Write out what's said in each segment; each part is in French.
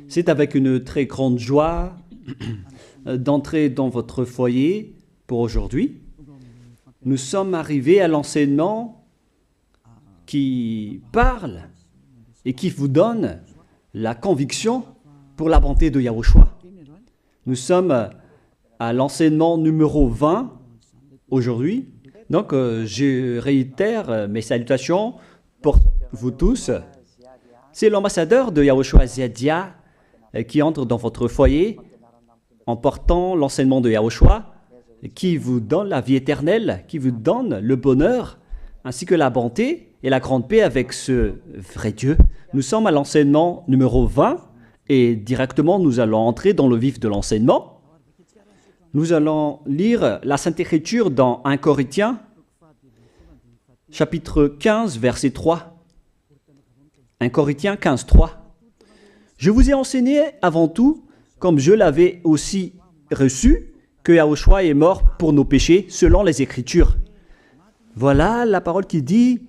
C'est avec une très grande joie d'entrer dans votre foyer pour aujourd'hui. Nous sommes arrivés à l'enseignement qui parle et qui vous donne la conviction pour la bonté de Yahushua. Nous sommes à l'enseignement numéro 20 aujourd'hui. Donc, je réitère mes salutations pour vous tous. C'est l'ambassadeur de Yahushua Ziadia qui entre dans votre foyer en portant l'enseignement de Yahushua qui vous donne la vie éternelle, qui vous donne le bonheur ainsi que la bonté et la grande paix avec ce vrai Dieu. Nous sommes à l'enseignement numéro 20 et directement nous allons entrer dans le vif de l'enseignement. Nous allons lire la Sainte Écriture dans 1 Corinthiens, chapitre 15, verset 3. 1 Corinthiens 15, 3. Je vous ai enseigné avant tout, comme je l'avais aussi reçu, que Yahushua est mort pour nos péchés selon les Écritures. Voilà la parole qui dit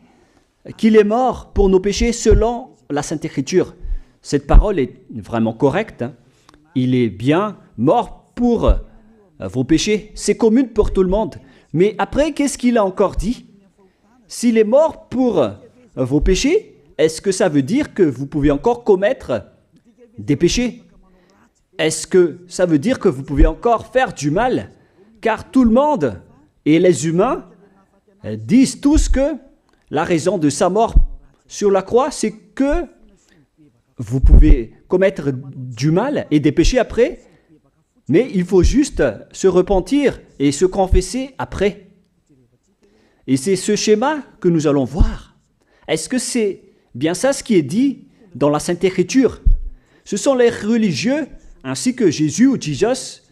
qu'il est mort pour nos péchés selon la Sainte Écriture. Cette parole est vraiment correcte. Il est bien mort pour vos péchés. C'est commun pour tout le monde. Mais après, qu'est-ce qu'il a encore dit? S'il est mort pour vos péchés, est-ce que ça veut dire que vous pouvez encore commettre des péchés? Est-ce que ça veut dire que vous pouvez encore faire du mal? Car tout le monde et les humains disent tous que la raison de sa mort sur la croix, c'est que vous pouvez commettre du mal et des péchés après, mais il faut juste se repentir et se confesser après. Et c'est ce schéma que nous allons voir. Est-ce que c'est bien ça ce qui est dit dans la Sainte Écriture? Ce sont les religieux, ainsi que Jésus ou Jesus,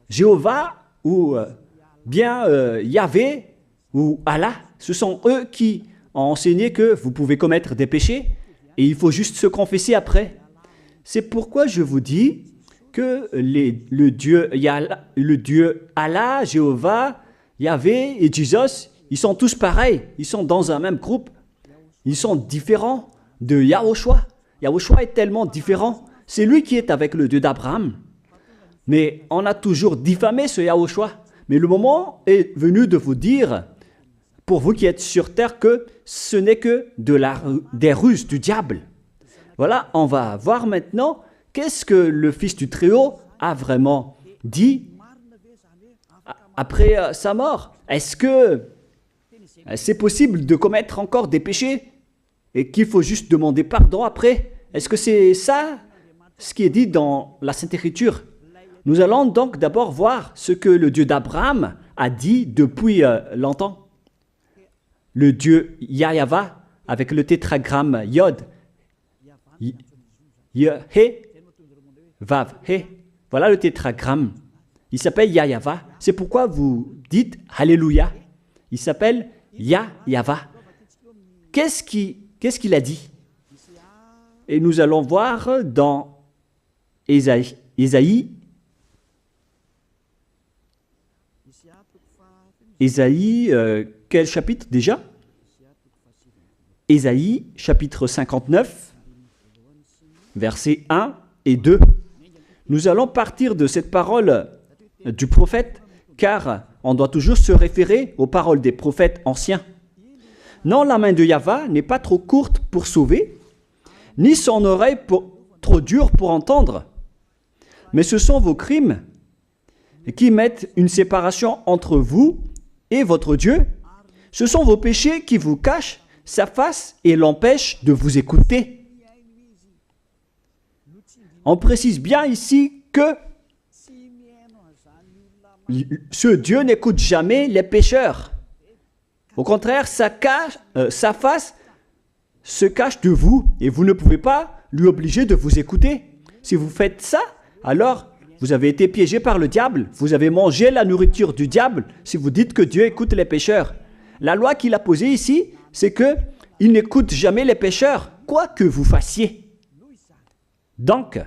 Jéhovah ou bien Yahvé ou Allah. Ce sont eux qui ont enseigné que vous pouvez commettre des péchés et il faut juste se confesser après. C'est pourquoi je vous dis que le Dieu Allah, Jéhovah, Yahvé et Jesus, ils sont tous pareils. Ils sont dans un même groupe. Ils sont différents de Yahushua. Yahushua est tellement différent. C'est lui qui est avec le Dieu d'Abraham. Mais on a toujours diffamé ce Yahushua. Mais le moment est venu de vous dire, pour vous qui êtes sur terre, que ce n'est que des ruses du diable. Voilà, on va voir maintenant qu'est-ce que le Fils du Très-Haut a vraiment dit après sa mort. Est-ce que c'est possible de commettre encore des péchés et qu'il faut juste demander pardon après? Est-ce que c'est ça ce qui est dit dans la Sainte Écriture? Nous allons donc d'abord voir ce que le Dieu d'Abraham a dit depuis longtemps. Le Dieu Yahva avec le tétragramme Yod, He, Vav, He. Voilà le tétragramme. Il s'appelle Yahva. C'est pourquoi vous dites Alléluia. Il s'appelle Yahva. Qu'est-ce qu'il a dit? Et nous allons voir dans Ésaïe, quel chapitre déjà? Ésaïe, chapitre 59, versets 1 et 2. Nous allons partir de cette parole du prophète, car on doit toujours se référer aux paroles des prophètes anciens. Non, la main de Yahva n'est pas trop courte pour sauver, ni son oreille trop dure pour entendre. Mais ce sont vos crimes qui mettent une séparation entre vous et votre Dieu. Ce sont vos péchés qui vous cachent sa face et l'empêchent de vous écouter. On précise bien ici que ce Dieu n'écoute jamais les pécheurs. Au contraire, sa face se cache de vous et vous ne pouvez pas lui obliger de vous écouter. Si vous faites ça, alors vous avez été piégé par le diable. Vous avez mangé la nourriture du diable si vous dites que Dieu écoute les pécheurs. La loi qu'il a posée ici, c'est qu'il n'écoute jamais les pécheurs, quoi que vous fassiez. Donc,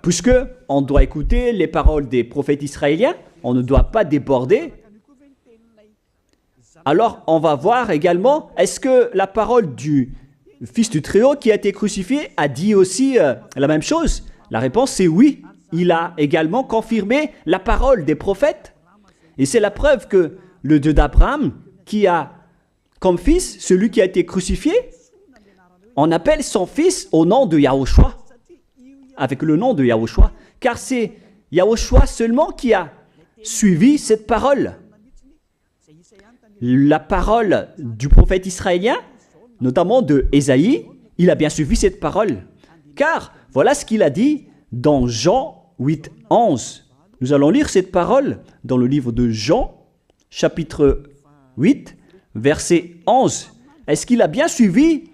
puisque on doit écouter les paroles des prophètes israéliens, on ne doit pas déborder. Alors, on va voir également, est-ce que la parole du Fils du Très-Haut qui a été crucifié a dit aussi la même chose? La réponse c'est oui. Il a également confirmé la parole des prophètes. Et c'est la preuve que le Dieu d'Abraham, qui a comme fils celui qui a été crucifié, on appelle son fils au nom de Yahushua, avec le nom de Yahushua, car c'est Yahushua seulement qui a suivi cette parole. La parole du prophète israélien, notamment de Ésaïe, il a bien suivi cette parole. Car voilà ce qu'il a dit dans Jean 8, 11. Nous allons lire cette parole dans le livre de Jean, chapitre 8, verset 11. Est-ce qu'il a bien suivi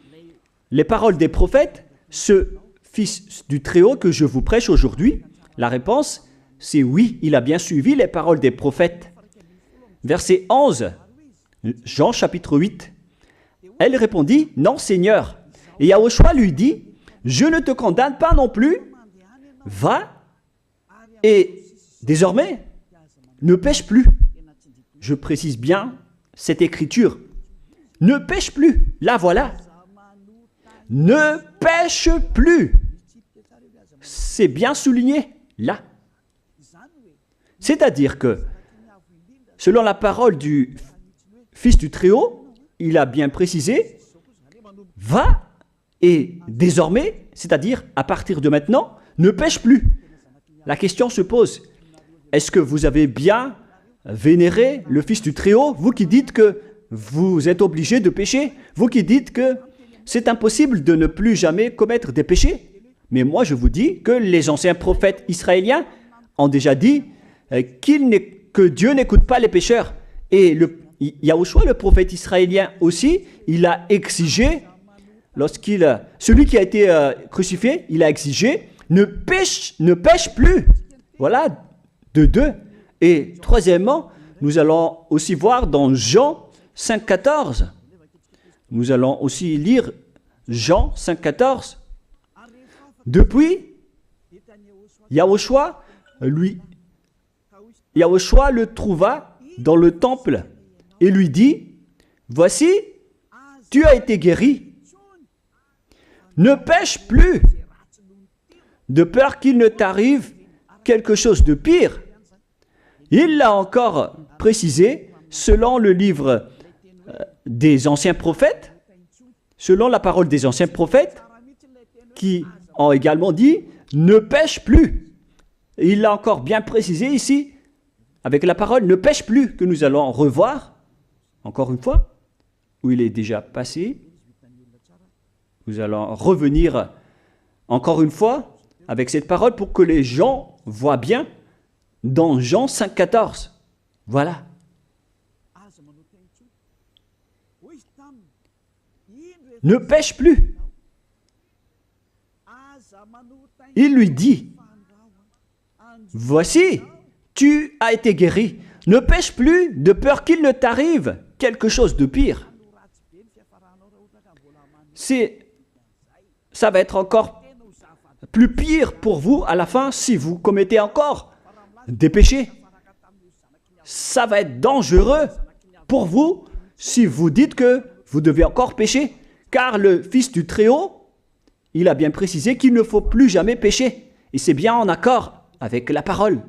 les paroles des prophètes, ce Fils du Très-Haut que je vous prêche aujourd'hui? La réponse, c'est oui, il a bien suivi les paroles des prophètes. Verset 11, Jean chapitre 8. Elle répondit, non Seigneur. Et Yahushua lui dit, je ne te condamne pas non plus, va et désormais ne pêche plus. Je précise bien cette écriture. Ne pêche plus, là voilà. Ne pêche plus. C'est bien souligné, là. C'est-à-dire que, selon la parole du Fils du Très-Haut, il a bien précisé, va et désormais, c'est-à-dire à partir de maintenant, ne pêche plus. La question se pose, est-ce que vous avez bien vénéré le Fils du Très-Haut, vous qui dites que vous êtes obligé de pécher, vous qui dites que c'est impossible de ne plus jamais commettre des péchés? Mais moi je vous dis que les anciens prophètes israéliens ont déjà dit que Dieu n'écoute pas les pécheurs. Et Yahushua, le prophète israélien aussi, il a exigé, celui qui a été crucifié, il a exigé, ne pêche plus. Voilà, de deux. Et troisièmement, nous allons aussi voir dans Jean 5,14. Nous allons aussi lire Jean 5,14. Depuis, Yahushua le trouva dans le temple et lui dit, voici, tu as été guéri. Ne pêche plus, de peur qu'il ne t'arrive quelque chose de pire. Il l'a encore précisé selon le livre des anciens prophètes, selon la parole des anciens prophètes, qui ont également dit « ne pêche plus ». Il l'a encore bien précisé ici, avec la parole « ne pêche plus » que nous allons revoir, encore une fois, où il est déjà passé. Nous allons revenir encore une fois avec cette parole pour que les gens voient bien dans Jean 5,14. Voilà. Ne pêche plus. Il lui dit, voici, tu as été guéri. Ne pêche plus de peur qu'il ne t'arrive quelque chose de pire. Ça va être encore plus pire pour vous à la fin si vous commettez encore des péchés. Ça va être dangereux pour vous si vous dites que vous devez encore pécher. Car le Fils du Très-Haut, il a bien précisé qu'il ne faut plus jamais pécher. Et c'est bien en accord avec la parole.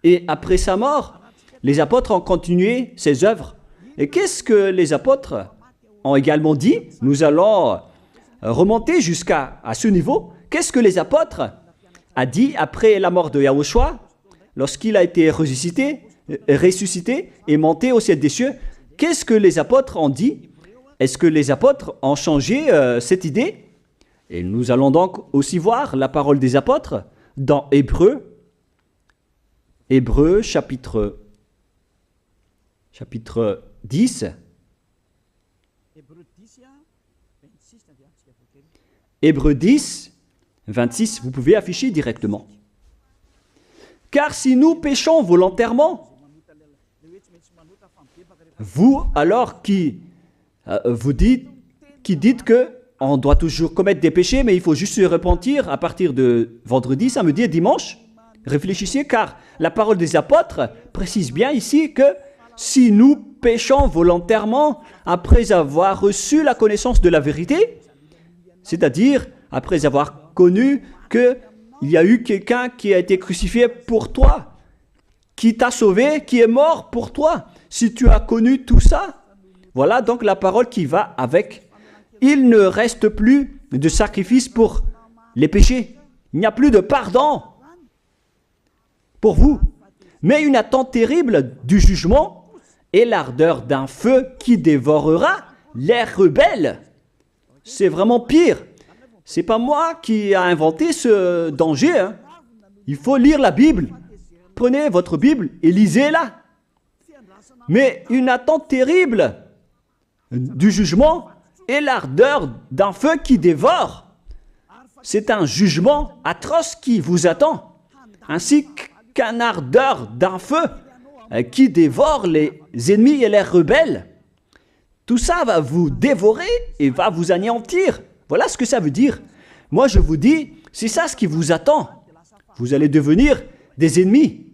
Et après sa mort, les apôtres ont continué ses œuvres. Et qu'est-ce que les apôtres ont également dit? Nous allons remonter jusqu'à ce niveau. Qu'est-ce que les apôtres ont dit après la mort de Yahushua, lorsqu'il a été ressuscité et monté au ciel des cieux? Qu'est-ce que les apôtres ont dit? Est-ce que les apôtres ont changé cette idée? Et nous allons donc aussi voir la parole des apôtres dans Hébreux chapitre 10. Hébreux 10, 26, vous pouvez afficher directement. Car si nous péchons volontairement, vous alors qui dites que on doit toujours commettre des péchés, mais il faut juste se repentir à partir de vendredi, samedi et dimanche. Réfléchissez, car la parole des apôtres précise bien ici que si nous péchons volontairement après avoir reçu la connaissance de la vérité, C'est-à-dire, après avoir connu qu'il y a eu quelqu'un qui a été crucifié pour toi, qui t'a sauvé, qui est mort pour toi. Si tu as connu tout ça, voilà donc la parole qui va avec. Il ne reste plus de sacrifice pour les péchés. Il n'y a plus de pardon pour vous. Mais une attente terrible du jugement et l'ardeur d'un feu qui dévorera les rebelles. C'est vraiment pire. C'est pas moi qui ai inventé ce danger. Hein. Il faut lire la Bible. Prenez votre Bible et lisez-la. Mais une attente terrible du jugement et l'ardeur d'un feu qui dévore. C'est un jugement atroce qui vous attend, ainsi qu'un ardeur d'un feu qui dévore les ennemis et les rebelles. Tout ça va vous dévorer et va vous anéantir. Voilà ce que ça veut dire. Moi, je vous dis, c'est ça ce qui vous attend. Vous allez devenir des ennemis.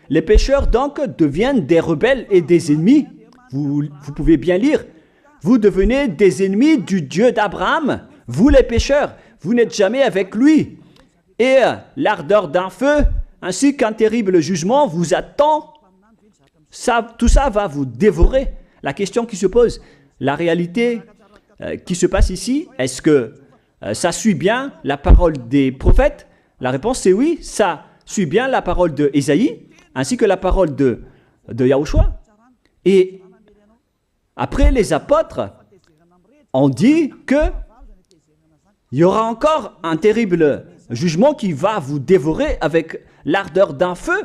Les pécheurs, donc, deviennent des rebelles et des ennemis. Vous pouvez bien lire. Vous devenez des ennemis du Dieu d'Abraham. Vous, les pécheurs, vous n'êtes jamais avec lui. Et l'ardeur d'un feu, ainsi qu'un terrible jugement, vous attend. Tout ça va vous dévorer. La question qui se pose, la réalité qui se passe ici, est-ce que ça suit bien la parole des prophètes? La réponse c'est oui, ça suit bien la parole de Ésaïe, ainsi que la parole de Yahushua. Et après, les apôtres ont dit qu'il y aura encore un terrible jugement qui va vous dévorer avec l'ardeur d'un feu.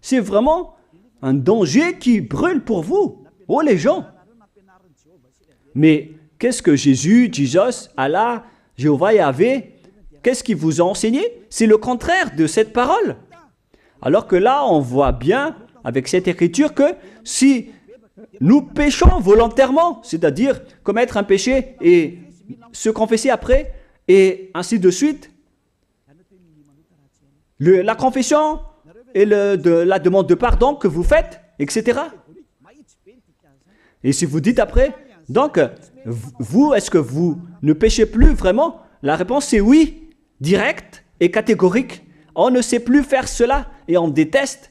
C'est vraiment un danger qui brûle pour vous. Oh les gens! Mais qu'est-ce que Jésus, Allah, Jéhovah Yahvé, qu'est-ce qu'ils vous ont enseigné? C'est le contraire de cette parole. Alors que là, on voit bien avec cette écriture que si nous péchons volontairement, c'est-à-dire commettre un péché et se confesser après, et ainsi de suite, la confession et la demande de pardon que vous faites, etc. Et si vous dites après, donc, vous, est-ce que vous ne péchez plus vraiment? La réponse c'est oui, direct et catégorique. On ne sait plus faire cela et on déteste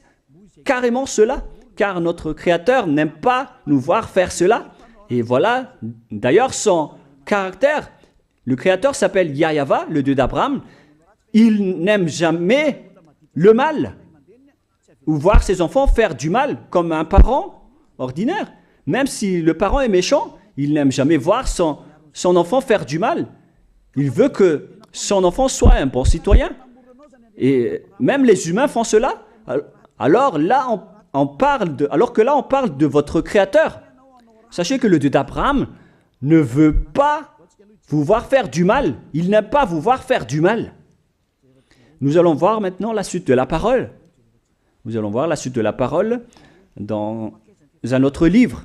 carrément cela, car notre Créateur n'aime pas nous voir faire cela. Et voilà, d'ailleurs, son caractère, le Créateur s'appelle Yahweh, le Dieu d'Abraham. Il n'aime jamais le mal, ou voir ses enfants faire du mal, comme un parent ordinaire. Même si le parent est méchant, il n'aime jamais voir son enfant faire du mal. Il veut que son enfant soit un bon citoyen. Et même les humains font cela. Alors que là, on parle de votre Créateur. Sachez que le Dieu d'Abraham ne veut pas vous voir faire du mal. Il n'aime pas vous voir faire du mal. Nous allons voir maintenant la suite de la parole. Nous allons voir la suite de la parole dans un autre livre.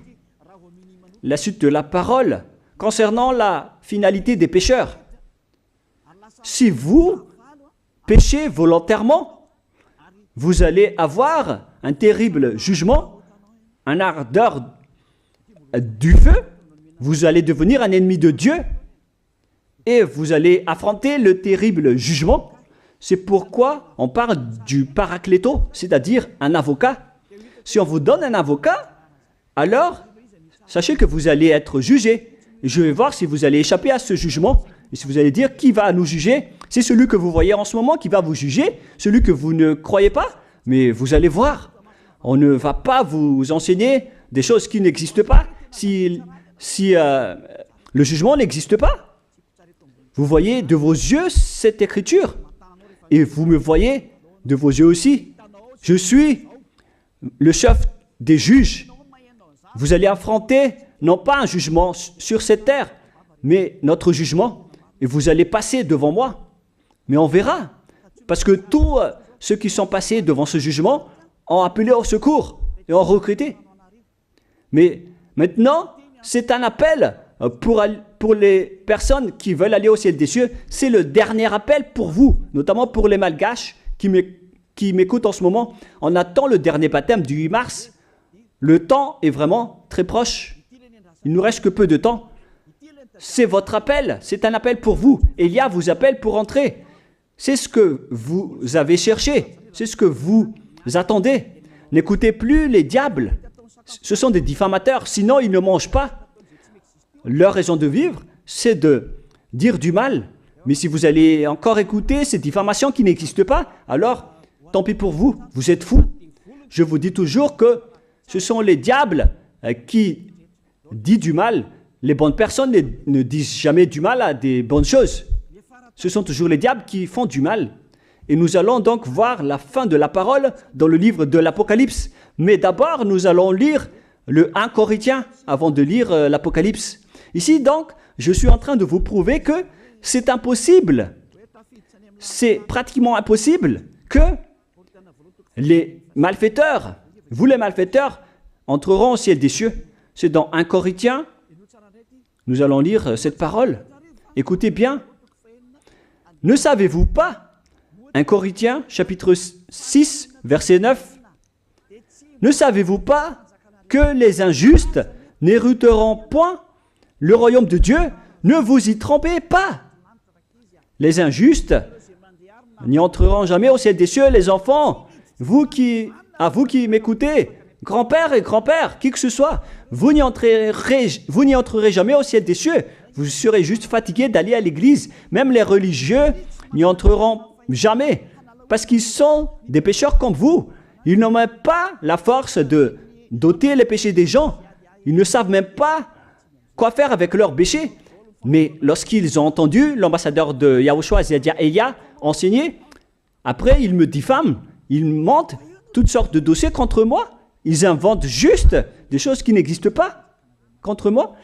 La suite de la parole concernant la finalité des pécheurs. Si vous péchez volontairement, vous allez avoir un terrible jugement, un ardeur du feu, vous allez devenir un ennemi de Dieu et vous allez affronter le terrible jugement. C'est pourquoi on parle du paracléto, c'est-à-dire un avocat. Si on vous donne un avocat, alors sachez que vous allez être jugé. Je vais voir si vous allez échapper à ce jugement. Et si vous allez dire qui va nous juger, c'est celui que vous voyez en ce moment qui va vous juger, celui que vous ne croyez pas, mais vous allez voir. On ne va pas vous enseigner des choses qui n'existent pas si le jugement n'existe pas. Vous voyez de vos yeux cette écriture et vous me voyez de vos yeux aussi. Je suis le chef des juges. Vous allez affronter non pas un jugement sur cette terre, mais notre jugement. Et vous allez passer devant moi. Mais on verra. Parce que tous ceux qui sont passés devant ce jugement ont appelé au secours et ont recruté. Mais maintenant, c'est un appel pour les personnes qui veulent aller au ciel des cieux. C'est le dernier appel pour vous, notamment pour les malgaches qui m'écoutent en ce moment. On attend le dernier baptême du 8 mars. Le temps est vraiment très proche. Il ne nous reste que peu de temps. c'est votre appel, c'est un appel pour vous. Élia vous appelle pour entrer. C'est ce que vous avez cherché, c'est ce que vous attendez. N'écoutez plus les diables, ce sont des diffamateurs, sinon ils ne mangent pas. Leur raison de vivre, c'est de dire du mal. Mais si vous allez encore écouter ces diffamations qui n'existent pas, alors tant pis pour vous, vous êtes fous. Je vous dis toujours que ce sont les diables qui disent du mal. Les bonnes personnes ne disent jamais du mal à des bonnes choses. Ce sont toujours les diables qui font du mal. Et nous allons donc voir la fin de la parole dans le livre de l'Apocalypse. Mais d'abord, nous allons lire le 1 Corinthiens avant de lire l'Apocalypse. Ici donc, je suis en train de vous prouver que c'est impossible. C'est pratiquement impossible que les malfaiteurs, vous les malfaiteurs, entreront au ciel des cieux. C'est dans 1 Corinthiens, nous allons lire cette parole. Écoutez bien. Ne savez-vous pas, 1 Corinthiens, chapitre 6, verset 9, ne savez-vous pas que les injustes n'hériteront point le royaume de Dieu? Ne vous y trompez pas. Les injustes n'y entreront jamais au ciel des cieux, les enfants. Vous qui m'écoutez, grand-père et grand-père, qui que ce soit, vous n'y entrerez jamais au ciel des cieux. Vous serez juste fatigué d'aller à l'église. Même les religieux n'y entreront jamais parce qu'ils sont des pécheurs comme vous. Ils n'ont même pas la force de d'ôter les péchés des gens. Ils ne savent même pas quoi faire avec leurs péchés. Mais lorsqu'ils ont entendu l'ambassadeur de Yahushua, c'est-à-dire Elia, enseigner, après ils me diffament, ils mentent toutes sortes de dossiers contre moi. Ils inventent juste des choses qui n'existent pas contre moi.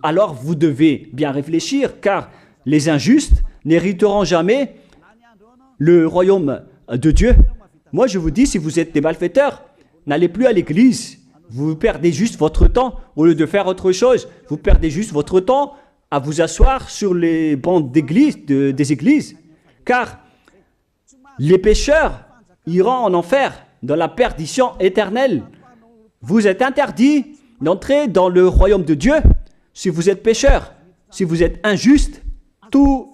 Alors vous devez bien réfléchir, car les injustes n'hériteront jamais le royaume de Dieu. Moi je vous dis, si vous êtes des malfaiteurs, n'allez plus à l'église. Vous perdez juste votre temps au lieu de faire autre chose. Vous perdez juste votre temps à vous asseoir sur les bancs d'église, des églises. Car les pécheurs iront en enfer, dans la perdition éternelle. Vous êtes interdit d'entrer dans le royaume de Dieu si vous êtes pécheur, si vous êtes injuste. Toutes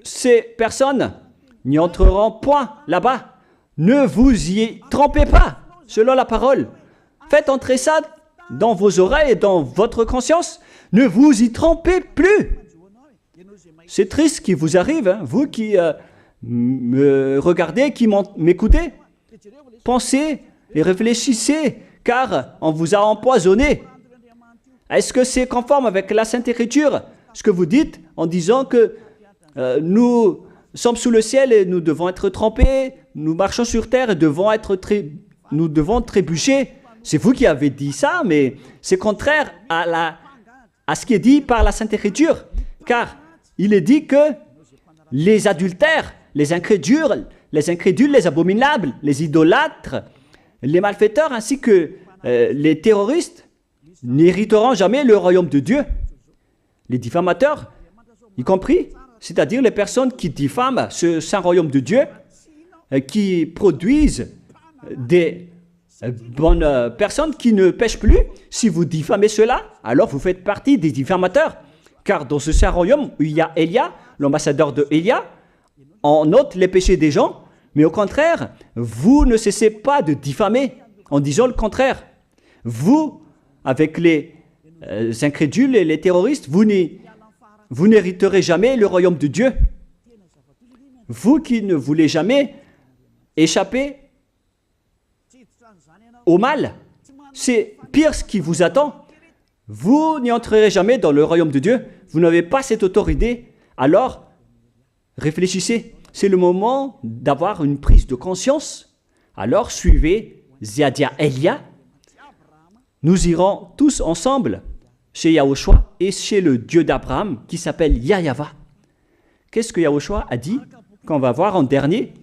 ces personnes n'y entreront point là-bas. Ne vous y trompez pas, selon la parole. Faites entrer ça dans vos oreilles et dans votre conscience. Ne vous y trompez plus. C'est triste ce qui vous arrive, hein, vous qui me regardez, qui m'écoutez. Pensez et réfléchissez, car on vous a empoisonné. Est-ce que c'est conforme avec la Sainte Écriture, ce que vous dites en disant que nous sommes sous le ciel et nous devons être trempés, nous marchons sur terre et nous devons trébucher? C'est vous qui avez dit ça, mais c'est contraire à ce qui est dit par la Sainte Écriture, car il est dit que les adultères, les incrédules, les abominables, les idolâtres, les malfaiteurs ainsi que les terroristes n'hériteront jamais le royaume de Dieu. Les diffamateurs, y compris, c'est-à-dire les personnes qui diffament ce saint royaume de Dieu, qui produisent des bonnes personnes qui ne pêchent plus. Si vous diffamez cela, alors vous faites partie des diffamateurs. Car dans ce saint royaume où il y a Elia, l'ambassadeur de Elia, on note les péchés des gens, mais au contraire, vous ne cessez pas de diffamer en disant le contraire. Vous, avec les incrédules et les terroristes, vous n'hériterez jamais le royaume de Dieu. Vous qui ne voulez jamais échapper au mal, c'est pire ce qui vous attend. Vous n'y entrerez jamais dans le royaume de Dieu. Vous n'avez pas cette autorité. Alors, réfléchissez. C'est le moment d'avoir une prise de conscience. Alors, suivez Ziadia Elia. Nous irons tous ensemble chez Yahushua et chez le Dieu d'Abraham qui s'appelle Yahyawa. Qu'est-ce que Yahushua a dit qu'on va voir en dernier?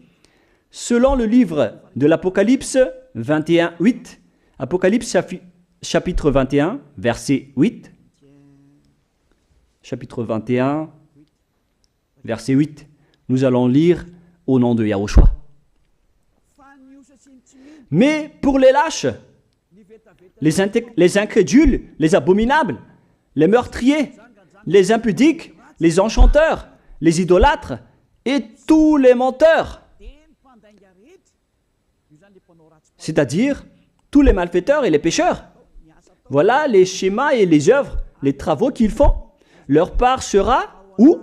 Selon le livre de l'Apocalypse 21, 8, Apocalypse chapitre 21, verset 8, chapitre 21, verset 8, nous allons lire au nom de Yahushua. Mais pour les lâches, les incrédules, les abominables, les meurtriers, les impudiques, les enchanteurs, les idolâtres et tous les menteurs. C'est-à-dire tous les malfaiteurs et les pécheurs. Voilà les schémas et les œuvres, les travaux qu'ils font. Leur part sera où?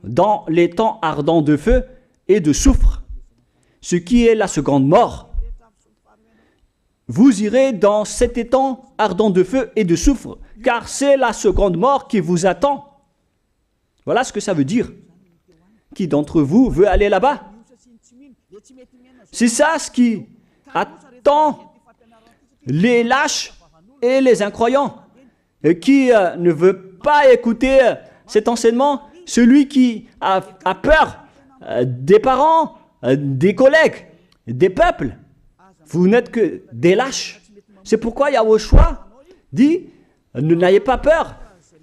Dans les temps ardents de feu et de soufre, ce qui est la seconde mort. Vous irez dans cet étang ardent de feu et de soufre, car c'est la seconde mort qui vous attend. Voilà ce que ça veut dire. Qui d'entre vous veut aller là-bas? C'est ça ce qui attend les lâches et les incroyants. Et qui ne veut pas écouter cet enseignement, celui qui a peur des parents, des collègues, des peuples. Vous n'êtes que des lâches. C'est pourquoi Yahushua dit, n'ayez pas peur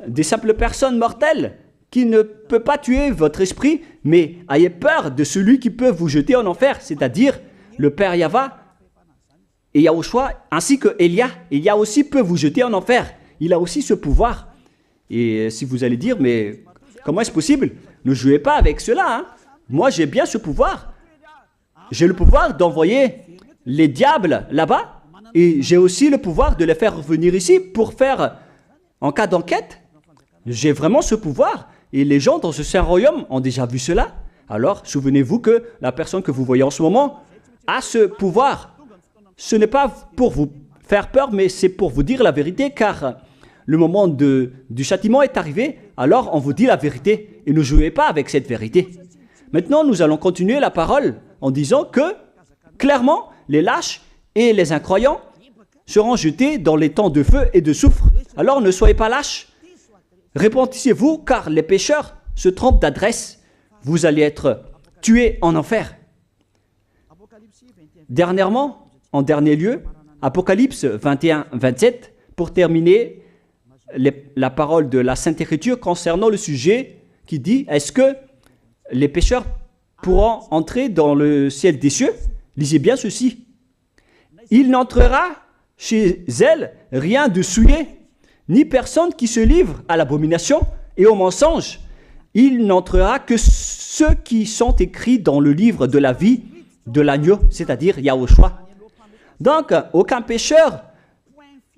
des simples personnes mortelles qui ne peut pas tuer votre esprit, mais ayez peur de celui qui peut vous jeter en enfer, c'est-à-dire le Père Yahva et Yahushua, ainsi que Elia. Elia aussi peut vous jeter en enfer. Il a aussi ce pouvoir. Et si vous allez dire, mais comment est-ce possible? Ne jouez pas avec cela. Hein? Moi, j'ai bien ce pouvoir. J'ai le pouvoir d'envoyer les diables là-bas. Et j'ai aussi le pouvoir de les faire revenir ici pour faire, en cas d'enquête. J'ai vraiment ce pouvoir. Et les gens dans ce saint royaume ont déjà vu cela. Alors, souvenez-vous que la personne que vous voyez en ce moment a ce pouvoir. Ce n'est pas pour vous faire peur, mais c'est pour vous dire la vérité, car le moment du châtiment est arrivé, alors on vous dit la vérité, et ne jouez pas avec cette vérité. Maintenant, nous allons continuer la parole en disant que, clairement, les lâches et les incroyants seront jetés dans les temps de feu et de soufre. Alors ne soyez pas lâches, repentissez-vous, car les pécheurs se trompent d'adresse. Vous allez être tués en enfer. Dernièrement, en dernier lieu, Apocalypse 21-27, pour terminer la parole de la Sainte Écriture concernant le sujet qui dit, est-ce que les pécheurs pourront entrer dans le ciel des cieux? Lisez bien ceci. Il n'entrera chez elle rien de souillé, ni personne qui se livre à l'abomination et au mensonge. Il n'entrera que ceux qui sont écrits dans le livre de la vie de l'agneau, c'est-à-dire Yahushua. Donc, aucun pécheur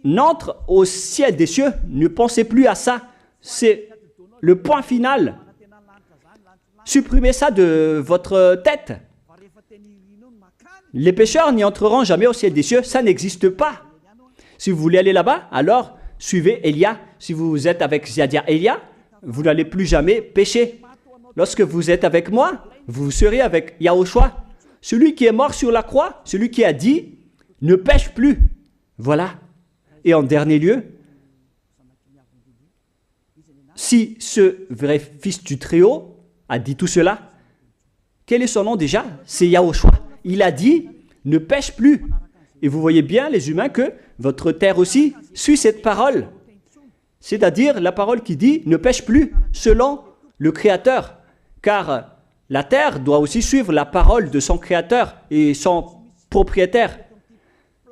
n'entre au ciel des cieux. Ne pensez plus à ça. C'est le point final. Supprimez ça de votre tête. Les pécheurs n'y entreront jamais au ciel des cieux. Ça n'existe pas. Si vous voulez aller là-bas, alors suivez Elia. Si vous êtes avec Ziadia Elia, vous n'allez plus jamais pécher. Lorsque vous êtes avec moi, vous serez avec Yahushua. Celui qui est mort sur la croix, celui qui a dit, ne pêche plus. Voilà. Et en dernier lieu, si ce vrai fils du Très-Haut a dit tout cela, quel est son nom déjà? C'est Yahushua. Il a dit, ne pêche plus. Et vous voyez bien, les humains, que votre terre aussi suit cette parole. C'est-à-dire la parole qui dit, ne pêche plus, selon le Créateur. Car la terre doit aussi suivre la parole de son Créateur et son propriétaire.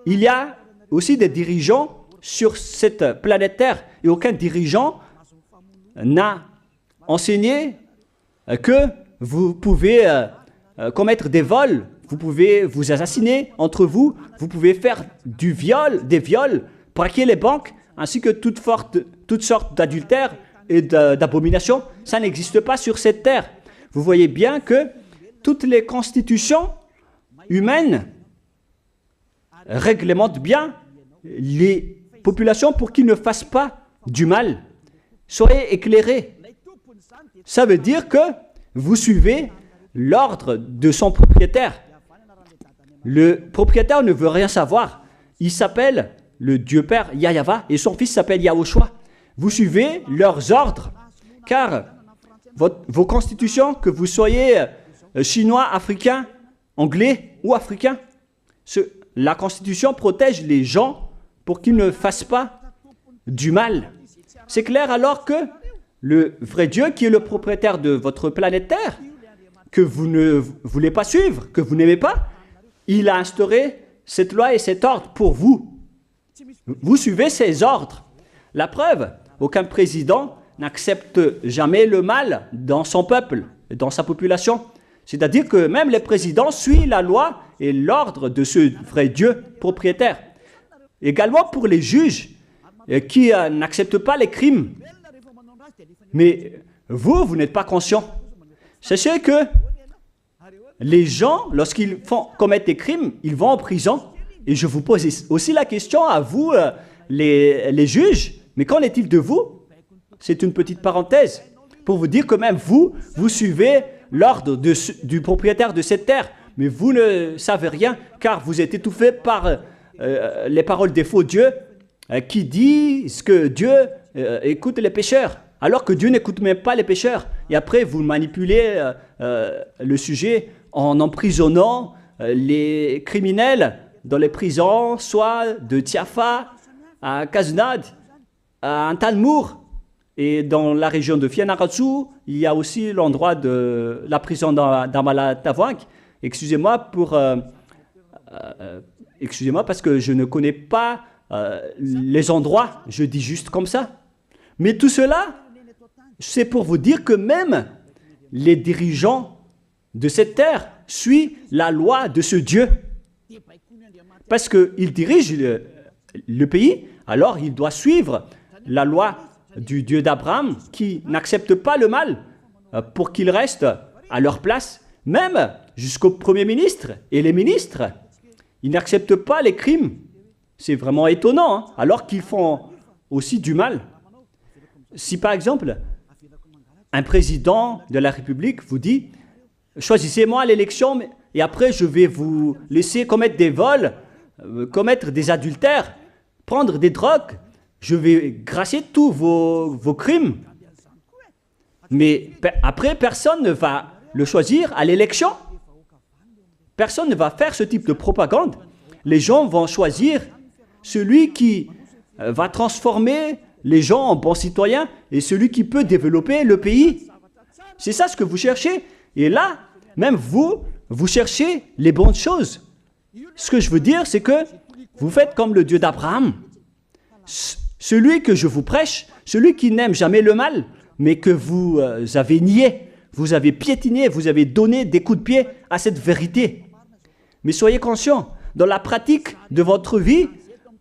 Il y a aussi des dirigeants sur cette planète Terre et aucun dirigeant n'a enseigné que vous pouvez commettre des vols, vous pouvez vous assassiner entre vous, vous pouvez faire des viols, braquer les banques, ainsi que toutes sortes d'adultères et d'abominations. Ça n'existe pas sur cette terre. Vous voyez bien que toutes les constitutions humaines réglementent bien les populations pour qu'ils ne fassent pas du mal. Soyez éclairés. Ça veut dire que vous suivez l'ordre de son propriétaire. Le propriétaire ne veut rien savoir. Il s'appelle le Dieu Père Yahva et son fils s'appelle Yahushua. Vous suivez leurs ordres, car vos constitutions, que vous soyez chinois, africain, anglais ou africain, la Constitution protège les gens pour qu'ils ne fassent pas du mal. C'est clair alors que le vrai Dieu, qui est le propriétaire de votre planète Terre, que vous ne voulez pas suivre, que vous n'aimez pas, il a instauré cette loi et cet ordre pour vous. Vous suivez ces ordres. La preuve, aucun président n'accepte jamais le mal dans son peuple, dans sa population. C'est-à-dire que même les présidents suivent la loi et l'ordre de ce vrai Dieu propriétaire. Également pour les juges qui n'acceptent pas les crimes. Mais vous n'êtes pas conscient. Sachez que les gens, lorsqu'ils commettent des crimes, ils vont en prison. Et je vous pose aussi la question à vous, les juges, mais qu'en est-il de vous? C'est une petite parenthèse pour vous dire que même vous suivez l'ordre du propriétaire de cette terre, mais vous ne savez rien car vous êtes étouffé par les paroles des faux dieux qui disent que Dieu écoute les pécheurs, alors que Dieu n'écoute même pas les pécheurs. Et après, vous manipulez le sujet en emprisonnant les criminels dans les prisons, soit de Tiafa à Kaznad, à Antalmour. Et dans la région de Fianarantsoa, il y a aussi l'endroit de la prison d'Amala-Tavoink. Excusez-moi parce que je ne connais pas les endroits, je dis juste comme ça. Mais tout cela, c'est pour vous dire que même les dirigeants de cette terre suivent la loi de ce Dieu. Parce qu'il dirige le pays, alors il doit suivre la loi du Dieu d'Abraham qui n'accepte pas le mal pour qu'ils restent à leur place, même jusqu'au Premier ministre et les ministres. Ils n'acceptent pas les crimes. C'est vraiment étonnant, hein, alors qu'ils font aussi du mal. Si par exemple, un président de la République vous dit « Choisissez-moi à l'élection et après je vais vous laisser commettre des vols, commettre des adultères, prendre des drogues, je vais grâcer tous vos crimes. » Mais après, personne ne va le choisir à l'élection. Personne ne va faire ce type de propagande. Les gens vont choisir celui qui va transformer les gens en bons citoyens et celui qui peut développer le pays. C'est ça ce que vous cherchez. Et là, même vous cherchez les bonnes choses. Ce que je veux dire, c'est que vous faites comme le Dieu d'Abraham. Celui que je vous prêche, celui qui n'aime jamais le mal, mais que vous avez nié, vous avez piétiné, vous avez donné des coups de pied à cette vérité. Mais soyez conscients, dans la pratique de votre vie,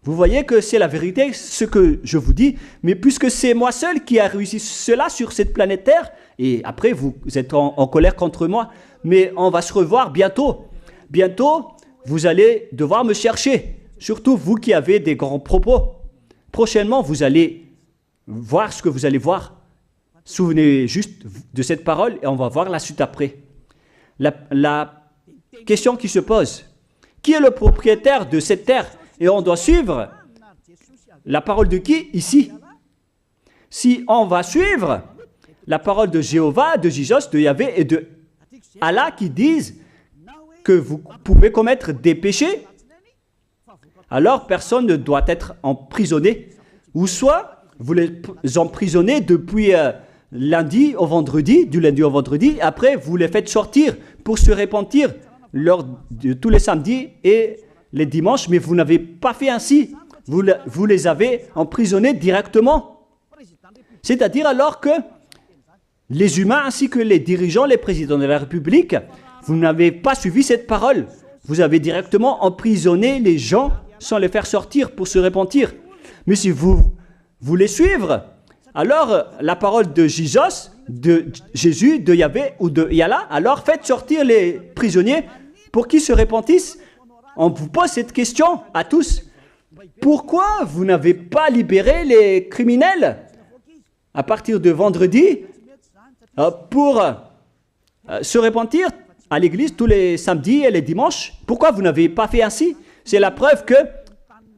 vous voyez que c'est la vérité, ce que je vous dis, mais puisque c'est moi seul qui a réussi cela sur cette planète Terre, et après vous êtes en colère contre moi, mais on va se revoir bientôt. Bientôt, vous allez devoir me chercher, surtout vous qui avez des grands propos. Prochainement, vous allez voir ce que vous allez voir. Souvenez juste de cette parole et on va voir la suite après. La question qui se pose, qui est le propriétaire de cette terre? Et on doit suivre la parole de qui ici? Si on va suivre la parole de Jéhovah, de Jésus, de Yahvé et de Allah qui disent que vous pouvez commettre des péchés, alors personne ne doit être emprisonné. Ou soit vous les emprisonnez depuis lundi au vendredi, du lundi au vendredi, après vous les faites sortir pour se repentir lors de tous les samedis et les dimanches, mais vous n'avez pas fait ainsi. Vous les avez emprisonnés directement. C'est-à-dire alors que les humains ainsi que les dirigeants, les présidents de la République, vous n'avez pas suivi cette parole. Vous avez directement emprisonné les gens sans les faire sortir pour se repentir. Mais si vous voulez suivre, alors la parole de Jésus, de Yahvé ou de Yallah, alors faites sortir les prisonniers pour qu'ils se repentissent. On vous pose cette question à tous. Pourquoi vous n'avez pas libéré les criminels à partir de vendredi pour se repentir à l'église tous les samedis et les dimanches? Pourquoi vous n'avez pas fait ainsi? C'est la preuve que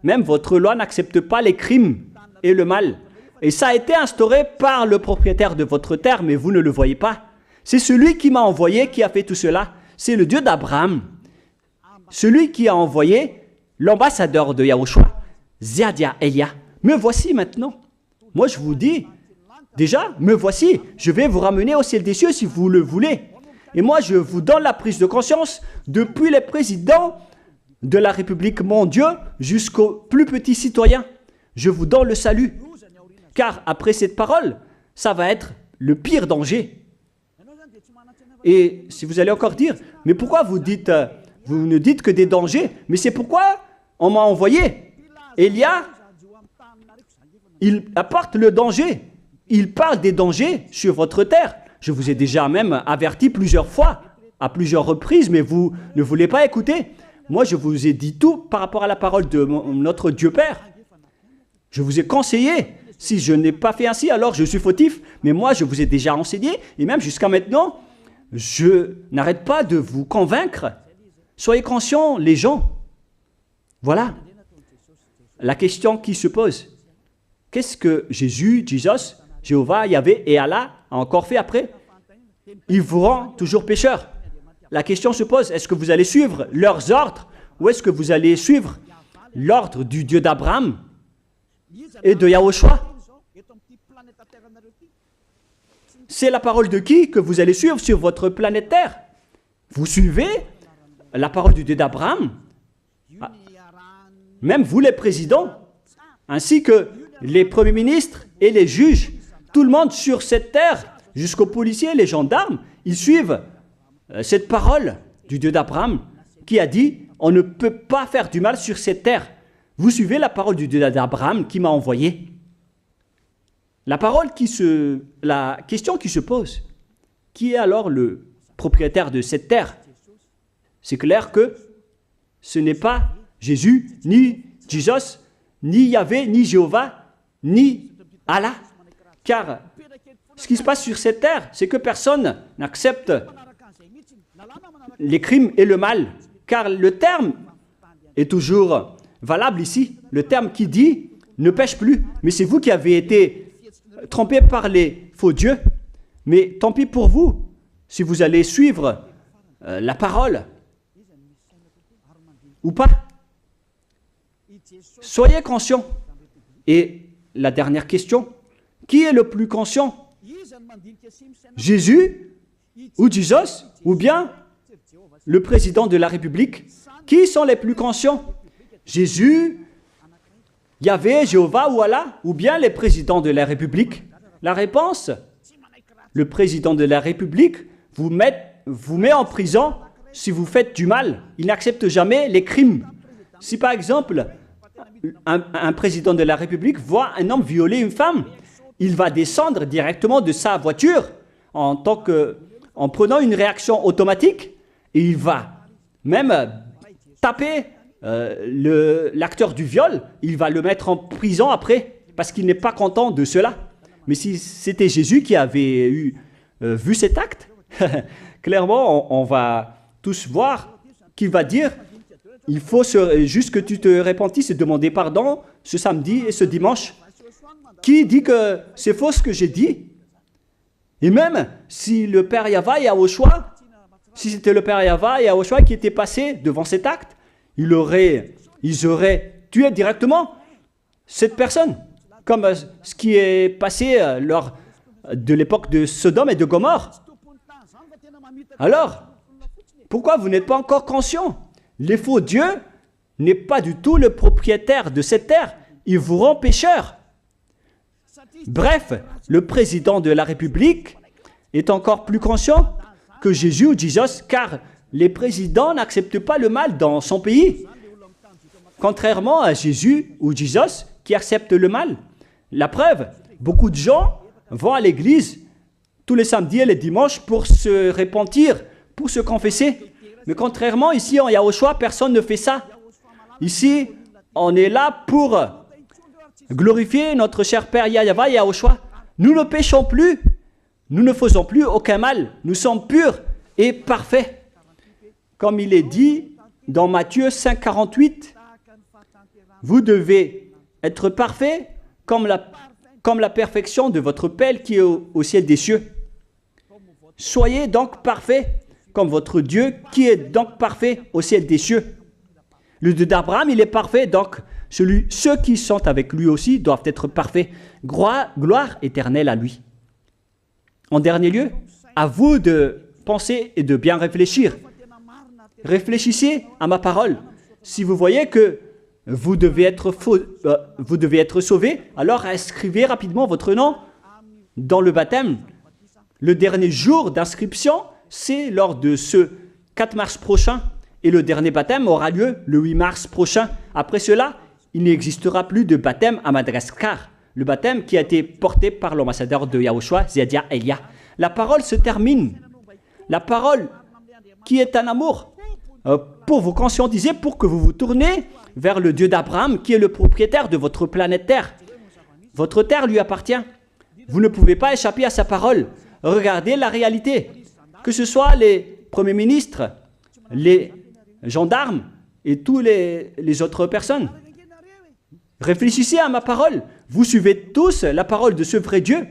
même votre loi n'accepte pas les crimes et le mal. Et ça a été instauré par le propriétaire de votre terre, mais vous ne le voyez pas. C'est celui qui m'a envoyé qui a fait tout cela. C'est le Dieu d'Abraham. Celui qui a envoyé l'ambassadeur de Yahushua, Ziadia Elia. Me voici maintenant. Moi, je vous dis, déjà, me voici. Je vais vous ramener au ciel des cieux si vous le voulez. Et moi, je vous donne la prise de conscience depuis les présidents de la République, mon Dieu, jusqu'aux plus petits citoyens. Je vous donne le salut. Car après cette parole, ça va être le pire danger. Et si vous allez encore dire, mais pourquoi vous ne dites que des dangers? Mais c'est pourquoi on m'a envoyé. Élia, il apporte le danger. Il parle des dangers sur votre terre. Je vous ai déjà même averti plusieurs fois, à plusieurs reprises, mais vous ne voulez pas écouter. Moi, je vous ai dit tout par rapport à la parole de notre Dieu Père. Je vous ai conseillé. Si je n'ai pas fait ainsi, alors je suis fautif. Mais moi, je vous ai déjà enseigné. Et même jusqu'à maintenant, je n'arrête pas de vous convaincre. Soyez conscients, les gens. Voilà la question qui se pose. Qu'est-ce que Jésus, Jéhovah, Yahvé et Allah a encore fait après? Il vous rend toujours pécheur. La question se pose, est-ce que vous allez suivre leurs ordres ou est-ce que vous allez suivre l'ordre du Dieu d'Abraham et de Yahushua? C'est la parole de qui que vous allez suivre sur votre planète Terre? Vous suivez la parole du Dieu d'Abraham? Même vous les présidents, ainsi que les premiers ministres et les juges, tout le monde sur cette terre, jusqu'aux policiers, les gendarmes, ils suivent cette parole du Dieu d'Abraham qui a dit, on ne peut pas faire du mal sur cette terre. Vous suivez la parole du Dieu d'Abraham qui m'a envoyé. La question qui se pose, qui est alors le propriétaire de cette terre? C'est clair que ce n'est pas Jésus, ni Jesus, ni Yahvé, ni Jéhovah, ni Allah. Car ce qui se passe sur cette terre, c'est que personne n'accepte les crimes et le mal. Car le terme est toujours valable ici. Le terme qui dit ne pêche plus. Mais c'est vous qui avez été trompés par les faux dieux. Mais tant pis pour vous, si vous allez suivre la parole ou pas. Soyez conscients. Et la dernière question, qui est le plus conscient? Jésus ou Jesus ou bien le président de la République? Qui sont les plus conscients? Jésus, Yahvé, Jéhovah ou Allah ou bien les présidents de la République? La réponse, le président de la République vous met en prison si vous faites du mal. Il n'accepte jamais les crimes. Si par exemple, un président de la République voit un homme violer une femme, il va descendre directement de sa voiture en prenant une réaction automatique et il va même taper l'acteur du viol, il va le mettre en prison après parce qu'il n'est pas content de cela. Mais si c'était Jésus qui avait vu cet acte, clairement on va tous voir qu'il va dire il faut juste que tu te repentisses et demander pardon ce samedi et ce dimanche. Qui dit que c'est faux ce que j'ai dit? Et même si le Père Yahvé et Yahushua, si c'était le Père Yahvé et Yahushua qui étaient passés devant cet acte, ils auraient tué directement cette personne, comme ce qui est passé lors de l'époque de Sodome et de Gomorrhe. Alors, pourquoi vous n'êtes pas encore conscient? Les faux dieux n'est pas du tout le propriétaire de cette terre. Il vous rend pécheur. Bref, le président de la République est encore plus conscient que Jésus ou Jesus, car les présidents n'acceptent pas le mal dans son pays. Contrairement à Jésus ou Jesus qui acceptent le mal. La preuve, beaucoup de gens vont à l'église tous les samedis et les dimanches pour se repentir, pour se confesser. Mais contrairement, ici en Yahushua, personne ne fait ça. Ici, on est là pour glorifier notre cher Père Yahvé et Yahushua. Nous ne péchons plus, nous ne faisons plus aucun mal. Nous sommes purs et parfaits. Comme il est dit dans Matthieu 5, 48, vous devez être parfaits comme la perfection de votre Père qui est au ciel des cieux. Soyez donc parfaits comme votre Dieu qui est donc parfait au ciel des cieux. Le Dieu d'Abraham, il est parfait, donc ceux qui sont avec lui aussi doivent être parfaits. Gloire éternelle à lui. En dernier lieu, à vous de penser et de bien réfléchir. Réfléchissez à ma parole. Si vous voyez que vous devez être sauvés, alors inscrivez rapidement votre nom dans le baptême, le dernier jour d'inscription, c'est lors de ce 4 mars prochain. Et le dernier baptême aura lieu le 8 mars prochain. Après cela, il n'existera plus de baptême à Madagascar. Le baptême qui a été porté par l'ambassadeur de Yahushua, Ziadia Elia. La parole se termine. La parole qui est un amour pour vous conscientiser, pour que vous vous tournez vers le Dieu d'Abraham qui est le propriétaire de votre planète Terre. Votre terre lui appartient. Vous ne pouvez pas échapper à sa parole. Regardez la réalité. Que ce soit les premiers ministres, les gendarmes et toutes les autres personnes. Réfléchissez à ma parole. Vous suivez tous la parole de ce vrai Dieu.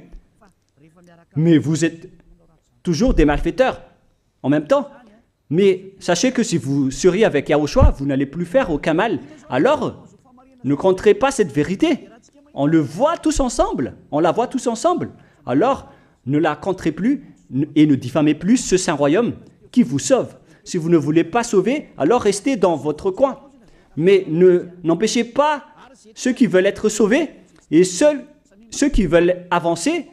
Mais vous êtes toujours des malfaiteurs en même temps. Mais sachez que si vous seriez avec Yahushua, vous n'allez plus faire aucun mal. Alors, ne compterez pas cette vérité. On le voit tous ensemble. On la voit tous ensemble. Alors, ne la compterez plus et ne diffamez plus ce saint royaume qui vous sauve. Si vous ne voulez pas sauver, alors restez dans votre coin. Mais n'empêchez pas ceux qui veulent être sauvés et ceux qui veulent avancer,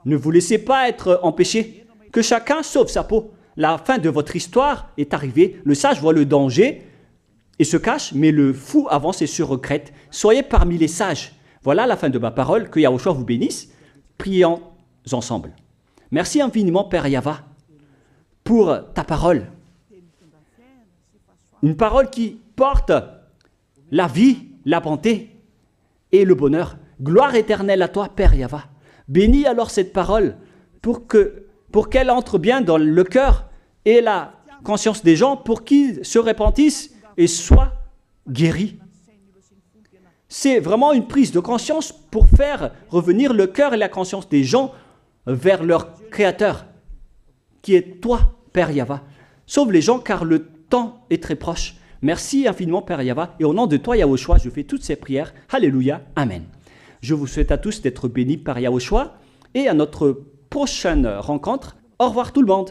ne vous laissez pas être empêchés. Que chacun sauve sa peau. La fin de votre histoire est arrivée. Le sage voit le danger et se cache, mais le fou avance et se regrette. Soyez parmi les sages. Voilà la fin de ma parole. Que Yahushua vous bénisse. Prions ensemble. Merci infiniment, Père Yava, pour ta parole. Une parole qui porte la vie, la bonté et le bonheur. Gloire éternelle à toi, Père Yava. Bénis alors cette parole pour qu'elle entre bien dans le cœur et la conscience des gens pour qu'ils se repentissent et soient guéris. C'est vraiment une prise de conscience pour faire revenir le cœur et la conscience des gens vers leur Créateur, qui est toi, Père Yava. Sauve les gens car le temps est très proche. Merci infiniment, Père Yava. Et au nom de toi, Yahushua, je fais toutes ces prières. Alléluia. Amen. Je vous souhaite à tous d'être bénis par Yahushua et à notre prochaine rencontre. Au revoir tout le monde.